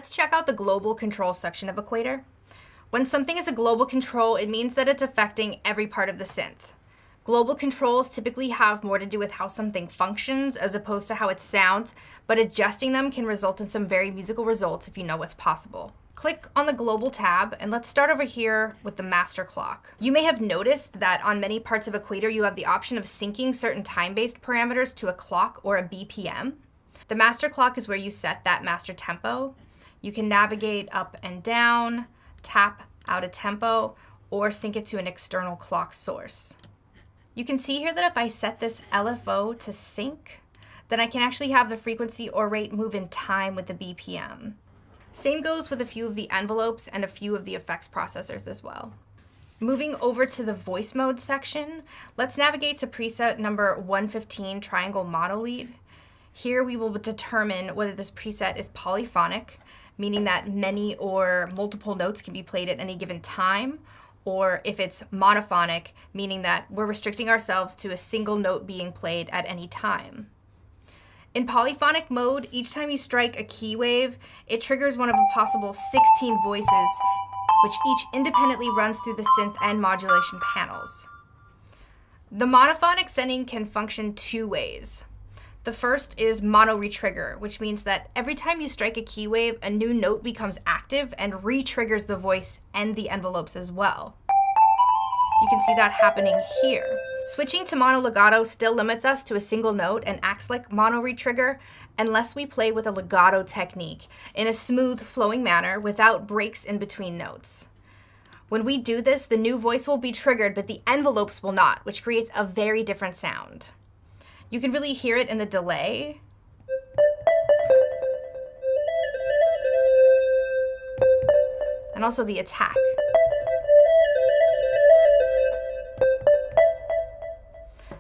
Let's check out the global control section of Equator. When something is a global control, it means that it's affecting every part of the synth. Global controls typically have more to do with how something functions as opposed to how it sounds, but adjusting them can result in some very musical results if you know what's possible. Click on the Global tab, and let's start over here with the master clock. You may have noticed that on many parts of Equator, you have the option of syncing certain time-based parameters to a clock or a BPM. The master clock is where you set that master tempo. You can navigate up and down, tap out a tempo, or sync it to an external clock source. You can see here that if I set this LFO to sync, then I can actually have the frequency or rate move in time with the BPM. Same goes with a few of the envelopes and a few of the effects processors as well. Moving over to the voice mode section, let's navigate to preset number 115, Triangle Mono Lead. Here we will determine whether this preset is polyphonic, meaning that many or multiple notes can be played at any given time, or if it's monophonic, meaning that we're restricting ourselves to a single note being played at any time. In polyphonic mode, each time you strike a key wave, it triggers one of a possible 16 voices, which each independently runs through the synth and modulation panels. The monophonic setting can function two ways. The first is mono retrigger, which means that every time you strike a key wave, a new note becomes active and re-triggers the voice and the envelopes as well. You can see that happening here. Switching to mono legato still limits us to a single note and acts like mono retrigger unless we play with a legato technique in a smooth, flowing manner without breaks in between notes. When we do this, the new voice will be triggered, but the envelopes will not, which creates a very different sound. You can really hear it in the delay. And also the attack.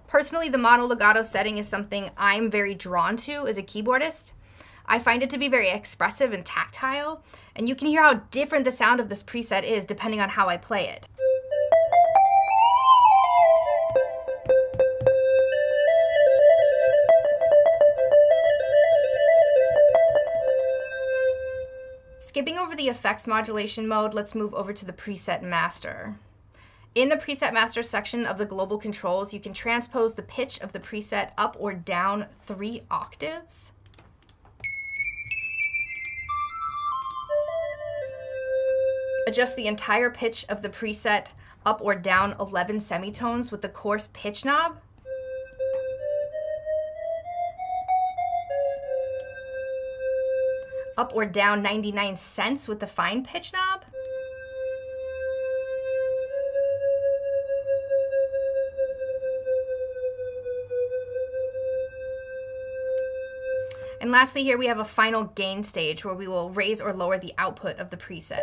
Personally, the mono legato setting is something I'm very drawn to as a keyboardist. I find it to be very expressive and tactile, and you can hear how different the sound of this preset is depending on how I play it. Skipping over the effects modulation mode, let's move over to the preset master. In the preset master section of the global controls, you can transpose the pitch of the preset up or down 3 octaves. Adjust the entire pitch of the preset up or down 11 semitones with the coarse pitch knob. Up or down 99 cents with the fine pitch knob. And lastly, here we have a final gain stage where we will raise or lower the output of the preset.